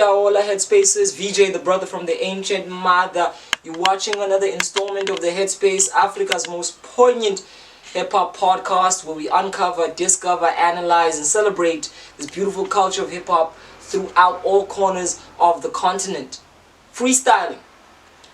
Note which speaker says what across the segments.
Speaker 1: Siaola Headspaces, VJ, the brother from the ancient mother. You're watching another installment of the Headspace, Africa's most poignant hip-hop podcast, where we uncover, discover, analyze, and celebrate this beautiful culture of hip-hop throughout all corners of the continent. Freestyling,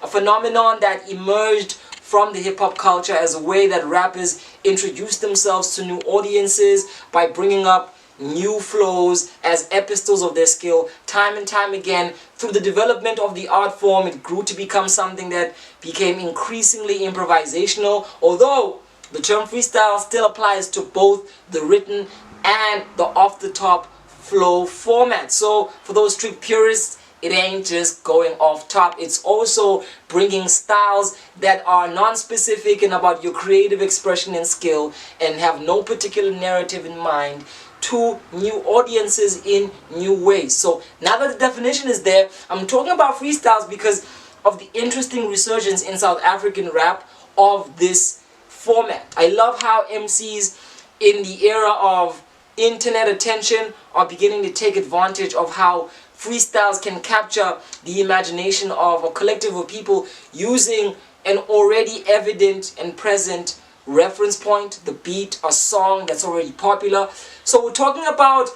Speaker 1: a phenomenon that emerged from the hip-hop culture as a way that rappers introduced themselves to new audiences by bringing up new flows as epistles of their skill. Time and time again, through the development of the art form, it grew to become something that became increasingly improvisational, although the term freestyle still applies to both the written and the off-the-top flow format. So for those strict purists, it ain't just going off top, it's also bringing styles that are non-specific and about your creative expression and skill and have no particular narrative in mind to new audiences in new ways. So now that the definition is there, I'm talking about freestyles because of the interesting resurgence in South African rap of this format. I love how MCs in the era of internet attention are beginning to take advantage of how freestyles can capture the imagination of a collective of people using an already evident and present reference point, the beat, a song that's already popular. So we're talking about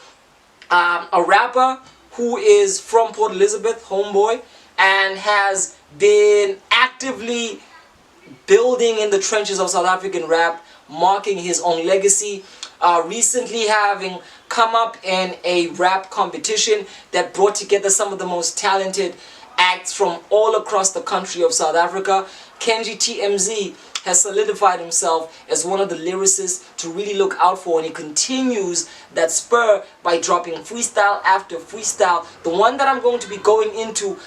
Speaker 1: a rapper who is from Port Elizabeth, homeboy, and has been actively building in the trenches of South African rap, marking his own legacy, recently having come up in a rap competition that brought together some of the most talented acts from all across the country of South Africa. Kenji TMZ has solidified himself as one of the lyricists to really look out for, and he continues that spur by dropping freestyle after freestyle. The one that I'm going to be going into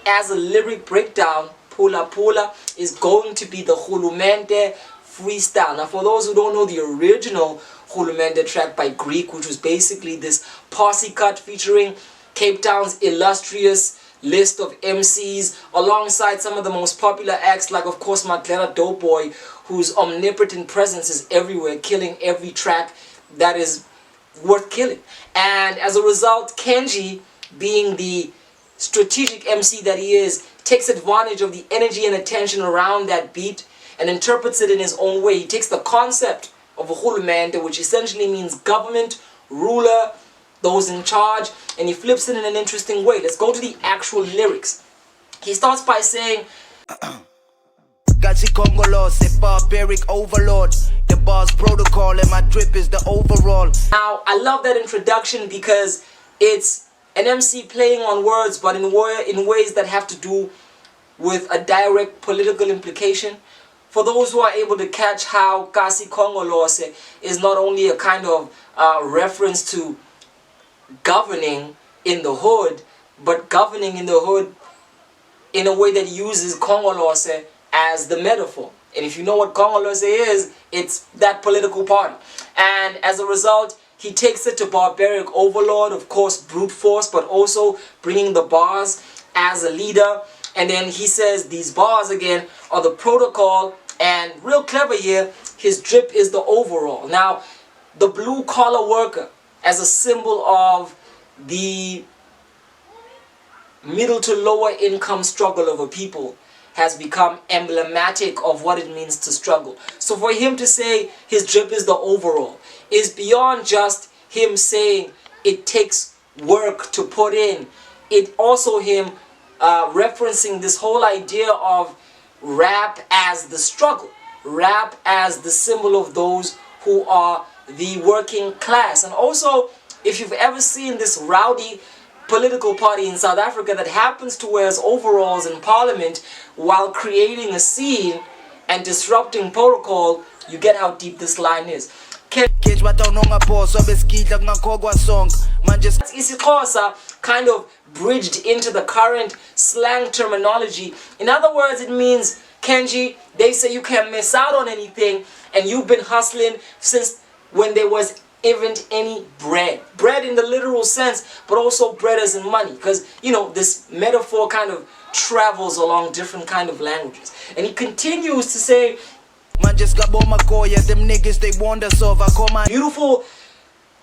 Speaker 1: as a lyric breakdown, Phula-Phula, is going to be the Rhulumente Freestyle. Now for those who don't know the original Rhulumente track by Greek, which was basically this posse cut featuring Cape Town's illustrious list of MCs alongside some of the most popular acts like of course Maglela Doughboy, whose omnipotent presence is everywhere, killing every track that is worth killing. And as a result, Kenji, being the strategic MC that he is, takes advantage of the energy and attention around that beat and interprets it in his own way. He takes the concept of a Rhulumente, which essentially means government, ruler, those in charge, and he flips it in an interesting way. Let's go to the actual lyrics. He starts by saying,
Speaker 2: Gazi Congolose, a barbaric overlord. The bar's protocol and my drip is the overall.
Speaker 1: Now, I love that introduction because it's an MC playing on words, but in ways that have to do with a direct political implication. For those who are able to catch how Kasi Congolose is not only a kind of reference to governing in the hood, but governing in the hood in a way that uses Congolose as the metaphor. And if you know what Congolose is, it's that political party. And as a result, he takes it to barbaric overlord, of course brute force, but also bringing the bars as a leader. And then he says these bars again are the protocol, and real clever here, his drip is the overall. Now, the blue collar worker as a symbol of the middle to lower income struggle of a people has become emblematic of what it means to struggle. So for him to say his drip is the overall is beyond just him saying it takes work to put in. It also him referencing this whole idea of rap as the struggle, rap as the symbol of those who are the working class. And also, if you've ever seen this rowdy political party in South Africa that happens to wear overalls in parliament while creating a scene and disrupting protocol, you get how deep this line is. isiXhosa kind of bridged into the current slang terminology. In other words, it means, Kenji, they say you can't miss out on anything, and you've been hustling since when there was even any bread. Bread in the literal sense, but also bread as in money, because, you know, this metaphor kind of travels along different kind of languages. And he continues to say,
Speaker 2: man just got them niggas they want us over.
Speaker 1: Beautiful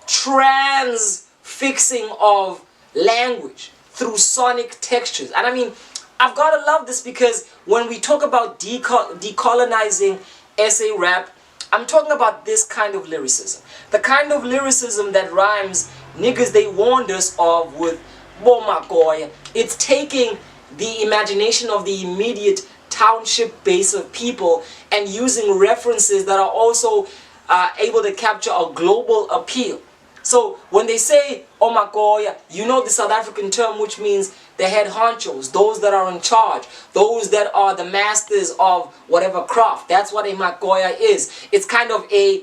Speaker 1: transfixing of language through sonic textures. And I mean, I've got to love this, because when we talk about decolonizing SA rap, I'm talking about this kind of lyricism. The kind of lyricism that rhymes niggas they warned us of with Bomakoy. It's taking the imagination of the immediate township base of people and using references that are also able to capture a global appeal. So when they say Omakoya, you know the South African term which means the head honchos, those that are in charge, those that are the masters of whatever craft. That's what a Makoya is. It's kind of a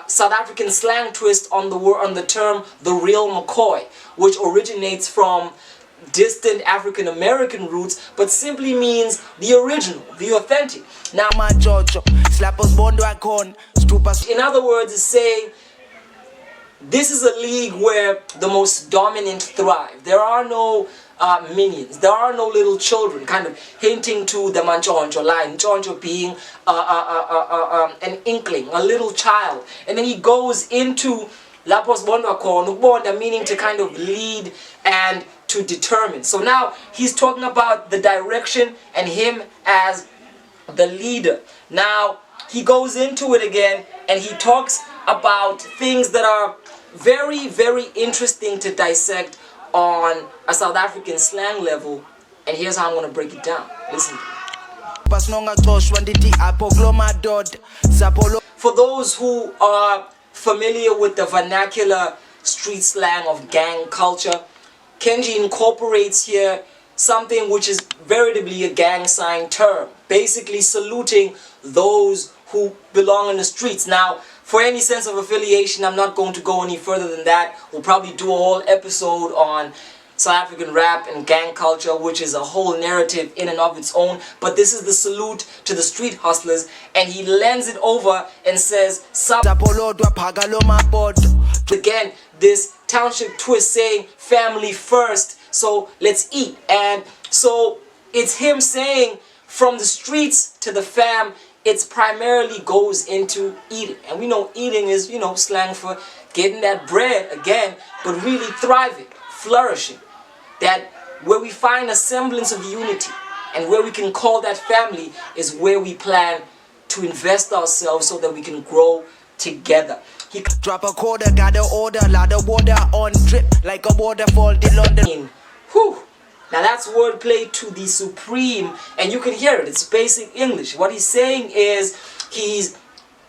Speaker 1: South African slang twist on the term the real McCoy, which originates from distant African American roots, but simply means the original, the authentic. Now, in other words, it's saying this is a league where the most dominant thrive. There are no minions. There are no little children, kind of hinting to the Manchoncho line. Choncho being an inkling, a little child. And then he goes into Lapos Bonda, meaning to kind of lead and to determine. So now he's talking about the direction and him as the leader. Now he goes into it again and he talks about things that are very, very interesting to dissect on a South African slang level, and here's how I'm going to break it down. Listen. For those who are familiar with the vernacular street slang of gang culture, Kenji incorporates here something which is veritably a gang sign term, basically saluting those who belong in the streets. Now, for any sense of affiliation, I'm not going to go any further than that. We'll probably do a whole episode on South African rap and gang culture, which is a whole narrative in and of its own. But this is the salute to the street hustlers, and he lends it over and says, again, this township twist saying family first, so let's eat. And so it's him saying from the streets to the fam, it primarily goes into eating. And we know eating is, you know, slang for getting that bread again, but really thriving, flourishing. That where we find a semblance of unity and where we can call that family is where we plan to invest ourselves so that we can grow together. He drop a quarter, got an order, lot of water on drip like a waterfall. Whew. Now that's wordplay to the supreme, and you can hear it. It's basic English. What he's saying is he's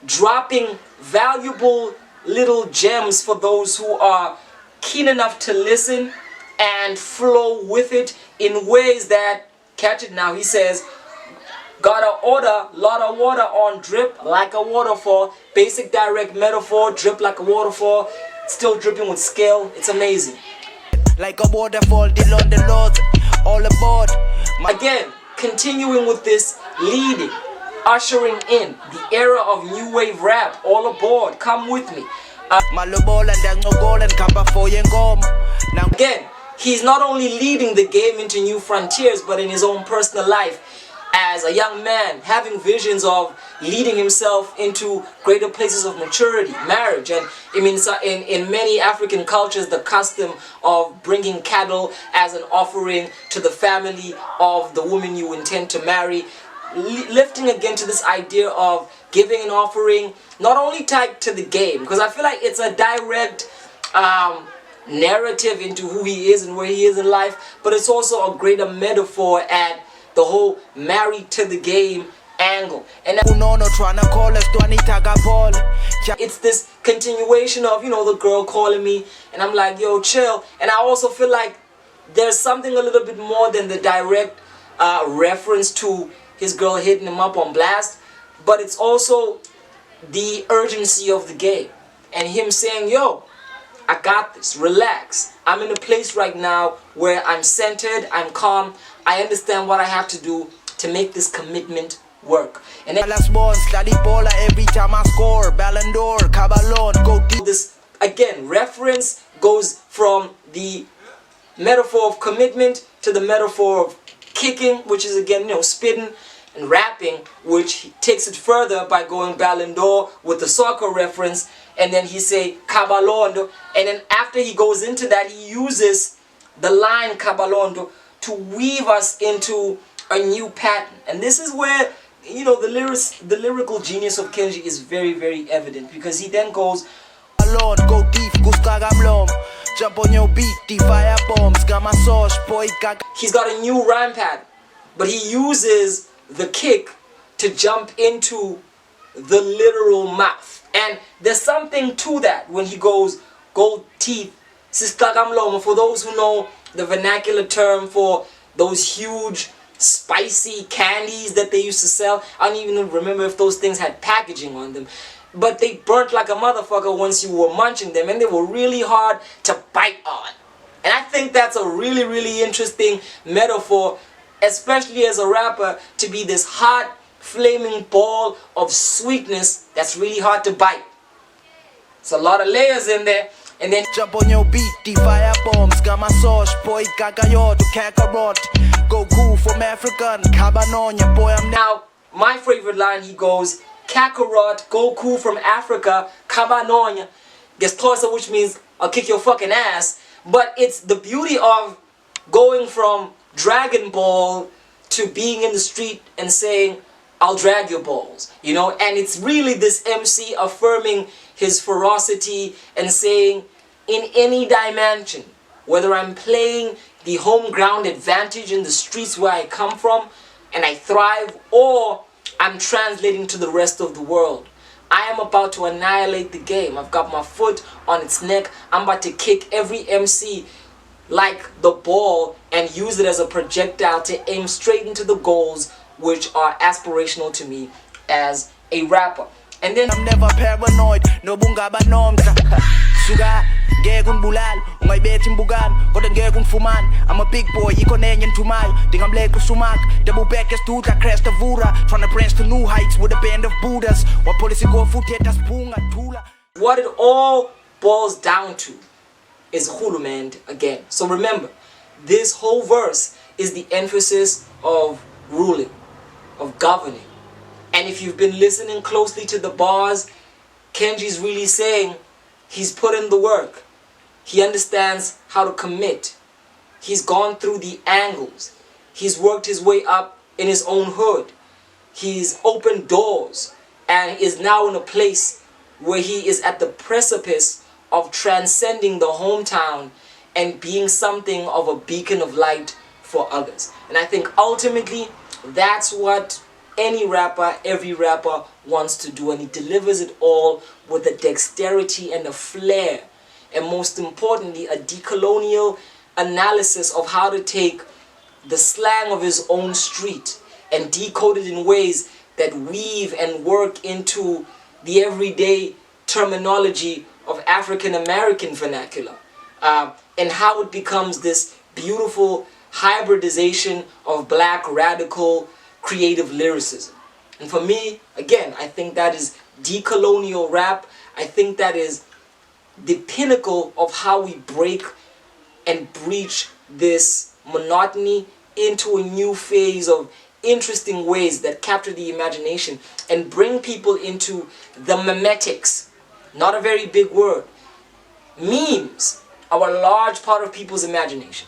Speaker 1: dropping valuable little gems for those who are keen enough to listen and flow with it in ways that, catch it now, he says, gotta order, lot of water on drip like a waterfall. Basic direct metaphor, drip like a waterfall, still dripping with skill. It's amazing. Like a waterfall, the London North, all aboard. Again, continuing with this leading, ushering in the era of new wave rap. All aboard, come with me. Again, he's not only leading the game into new frontiers, but in his own personal life. As a young man, having visions of leading himself into greater places of maturity, marriage, and I mean, in many African cultures, the custom of bringing cattle as an offering to the family of the woman you intend to marry, lifting again to this idea of giving an offering, not only tied to the game, because I feel like it's a direct narrative into who he is and where he is in life, but it's also a greater metaphor at the whole married to the game angle. And it's this continuation of, you know, the girl calling me and I'm like, yo, chill. And I also feel like there's something a little bit more than the direct reference to his girl hitting him up on blast, but it's also the urgency of the game and him saying, yo, I got this, relax. I'm in a place right now where I'm centered, I'm calm, I understand what I have to do to make this commitment work. And then every time I score, Ballon d'Or, Cabalon, go deep. This again, reference goes from the metaphor of commitment to the metaphor of kicking, which is again, you know, spitting, and rapping, which takes it further by going Ballon d'Or with the soccer reference, and then he say Cabalondo, and then after he goes into that, he uses the line Kabalondo to weave us into a new pattern. And this is where, you know, the lyrical genius of Kenji is very, very evident, because he then goes,
Speaker 2: Alone, go deep, jump on your beat, the fire bombs, got my sauce, boy,
Speaker 1: he's got a new rhyme pattern, but he uses the kick to jump into the literal mouth. And there's something to that when he goes, gold teeth, siskagamlomo, for those who know the vernacular term for those huge spicy candies that they used to sell. I don't even remember if those things had packaging on them, but they burnt like a motherfucker once you were munching them, and they were really hard to bite on. And I think that's a really, really interesting metaphor, especially as a rapper, to be this hot flaming ball of sweetness that's really hard to bite. It's a lot of layers in there. And then
Speaker 2: jump on your beat, the fire bombs, got my sauce, boy, kakayo to kakarot. Goku from African, Kabanonya, boy, I'm
Speaker 1: now, my favorite line, he goes, Kakarot, Goku from Africa, Kabanonya, Gestosa, which means I'll kick your fucking ass. But it's the beauty of going from Dragon Ball to being in the street and saying, I'll drag your balls, you know. And it's really this MC affirming his ferocity and saying, in any dimension, whether I'm playing the home ground advantage in the streets where I come from and I thrive, or I'm translating to the rest of the world, I am about to annihilate the game. I've got my foot on its neck. I'm about to kick every MC like the ball and use it as a projectile to aim straight into the goals which are aspirational to me as a rapper. And then
Speaker 2: I'm never paranoid, no bungaba nomta. Suga, gekun bulal, ungay betin bugan, kodan gekun fuman. I'm a big boy, ikonenyan tumayo, dingam leko sumak. Double backers to the crest of Vura, trying to branch to new heights with a band of Buddhas. What policy go futetas punga tula.
Speaker 1: What it all boils down to is Rhulumente again. So remember, this whole verse is the emphasis of ruling, of governing. And if you've been listening closely to the bars, Kenji's really saying he's put in the work. He understands how to commit. He's gone through the angles. He's worked his way up in his own hood. He's opened doors and is now in a place where he is at the precipice of transcending the hometown and being something of a beacon of light for others. And I think ultimately that's what any rapper, every rapper wants to do, and he delivers it all with a dexterity and a flair, and most importantly a decolonial analysis of how to take the slang of his own street and decode it in ways that weave and work into the everyday terminology of African American vernacular, and how it becomes this beautiful hybridization of black radical creative lyricism. And for me, again, I think that is decolonial rap. I think that is the pinnacle of how we break and breach this monotony into a new phase of interesting ways that capture the imagination and bring people into the memetics. Not a very big word. Memes are a large part of people's imagination.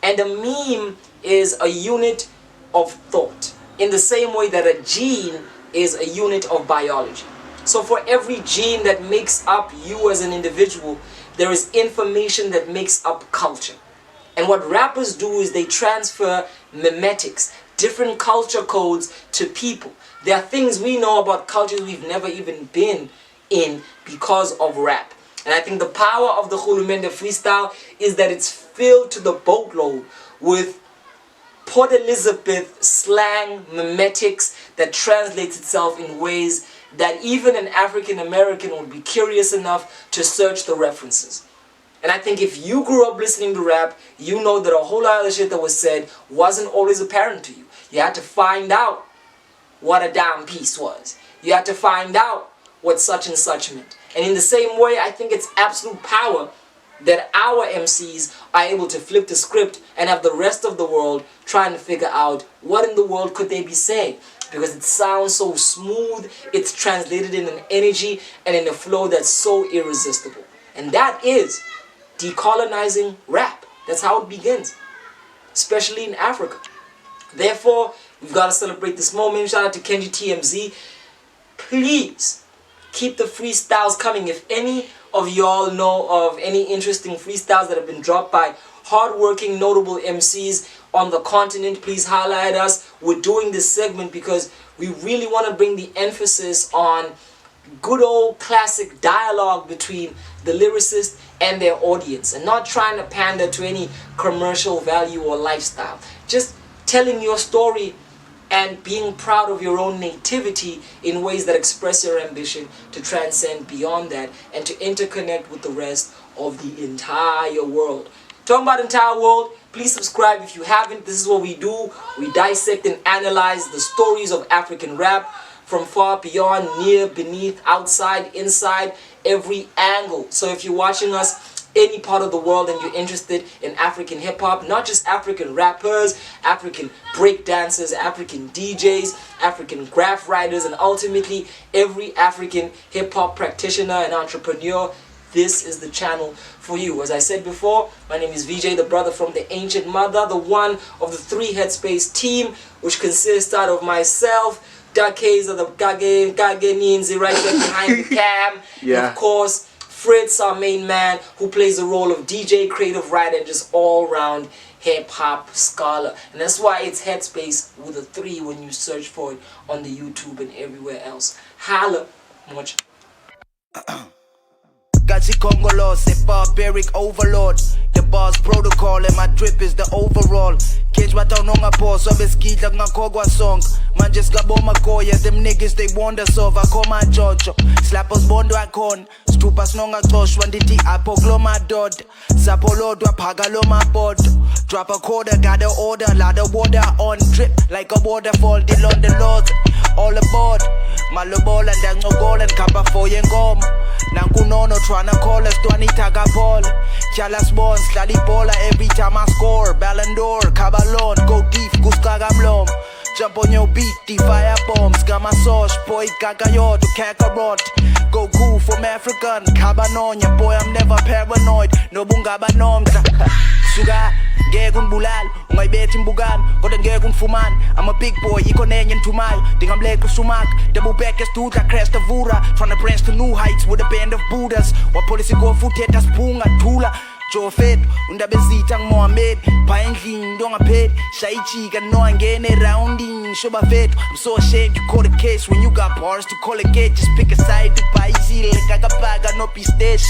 Speaker 1: And a meme is a unit of thought, in the same way that a gene is a unit of biology. So for every gene that makes up you as an individual, there is information that makes up culture. And what rappers do is they transfer memetics, different culture codes to people. There are things we know about cultures we've never even been in because of rap. And I think the power of the Rhulumente Freestyle is that it's filled to the boatload with Port Elizabeth slang memetics that translates itself in ways that even an African American would be curious enough to search the references. And I think if you grew up listening to rap, you know that a whole lot of the shit that was said wasn't always apparent to you. You had to find out what a dime piece was. You had to find out what such and such meant. And in the same way, I think it's absolute power that our MCs are able to flip the script and have the rest of the world trying to figure out what in the world could they be saying. Because it sounds so smooth, it's translated in an energy and in a flow that's so irresistible. And that is decolonizing rap. That's how it begins, especially in Africa. Therefore, we've got to celebrate this moment. Shout out to Kenji TMZ. Please keep the freestyles coming. If any of y'all know of any interesting freestyles that have been dropped by hardworking, notable MCs on the continent, please highlight us. We're doing this segment because we really want to bring the emphasis on good old classic dialogue between the lyricist and their audience, and not trying to pander to any commercial value or lifestyle. Just telling your story and being proud of your own nativity in ways that express your ambition to transcend beyond that and to interconnect with the rest of the entire world. Talking about entire world, please subscribe if you haven't. This is what we do. We dissect and analyze the stories of African rap from far, beyond, near, beneath, outside, inside, every angle. So if you're watching us any part of the world and you're interested in African hip-hop, not just African rappers, African breakdancers, African DJs, African graph writers, and ultimately every African hip-hop practitioner and entrepreneur, this is the channel for you. As I said before, my name is VJ, the brother from the ancient mother, the one of the 3 Headspace team, which consists out of myself, Dakes of the Kage Ninzi right there behind the cam, and of course Fritz, our main man, who plays the role of DJ, creative writer, and just all-round hip-hop scholar. And that's why it's Headspace with a 3 when you search for it on the YouTube and everywhere else. Holla, much.
Speaker 2: Gazi Congolos, a barbaric overlord. The boss protocol and my drip is the overall. Cage watanonga po so beskidla ngakogwa song. Man just gaboma koya, them niggas they want us over. Koma jojo, slappers bondo akon. Stupas nonga toshwa nditi apogloma dod. Zapolodwa pagaloma bod. Drop a quarter, got an order, lot of water on drip like a waterfall. Deal on the Lord, all aboard. Malobola and dangogola and kapa for yengom. Nankunono tryna call us, Twanitaka Paul. Chalas Bones, Lali Bola every time I score. Ballon d'Or, Cabalon, go deep, Guskagamlom. Jump on your beat, the fire bombs. Gamma sauce, boy, Kakayo to Kakarot. Goku from African, Cabanonia, boy, I'm never paranoid. No bungabanom. Suga, Gegun Bulal, my bet in Bugan, got a Gegun Fuman. I'm a big boy, Ikonanian to my, think I'm Lake Sumak, double back as to the crest of Vura, trying to branch to new heights with a band of Buddhas. What policy go foot at Punga, Tula, Joe Fed, Undabezitang Mohamed, Pine King, Donga Pet, Shaichi, and no again a rounding, Shoba Fed. I'm so ashamed you call a case when you got bars to call a gate, just pick a side to buy easy like Agapaga, no pistache.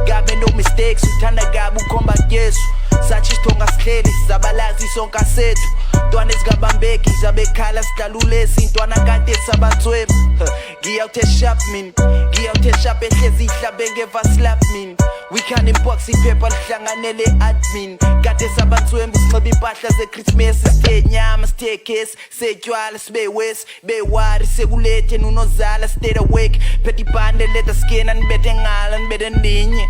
Speaker 2: Got me no mistakes, Utana Gabu combat yes. Sachi stonga skledi, zabalazi sonka setu. Tuanes gabambeki, zabekala skalulesi. Tuana kate sabatweb. Gi out a shop min, gi out a shop ehlezi hlabenge va slap min. We can epoxy paper hlanganele admin. Kate sabatweb, usmabi pahla ze Christmas. Stay nyama, stay case, stay jwala, stay west. Be wari, segulete, nunozala, stay awake. Petty bande, let the skin and beten alan, beten ninye.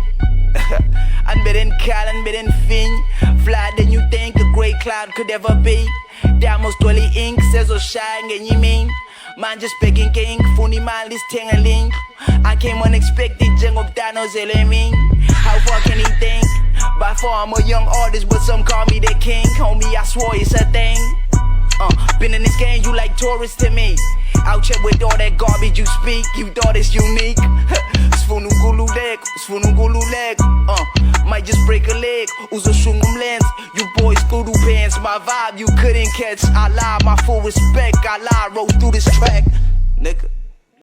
Speaker 2: And better Cal and better Fin. Fly than you think a great cloud could ever be. Damos Dolly Ink says or shine and you mean. Man just picking king, funny man is tingling. I came unexpected, jungle Danos mean. How far can he think? By far I'm a young artist, but some call me the king. Homie, I swore it's a thing. Been in this game, you like tourists to me. Out here with all that garbage you speak, you thought it's unique. Sfunungulu leg, might just break a leg. Uzo shungum lens, you boys kudu pants. My vibe you couldn't catch. I lie, my full respect. I lie, roll through this track, nigga.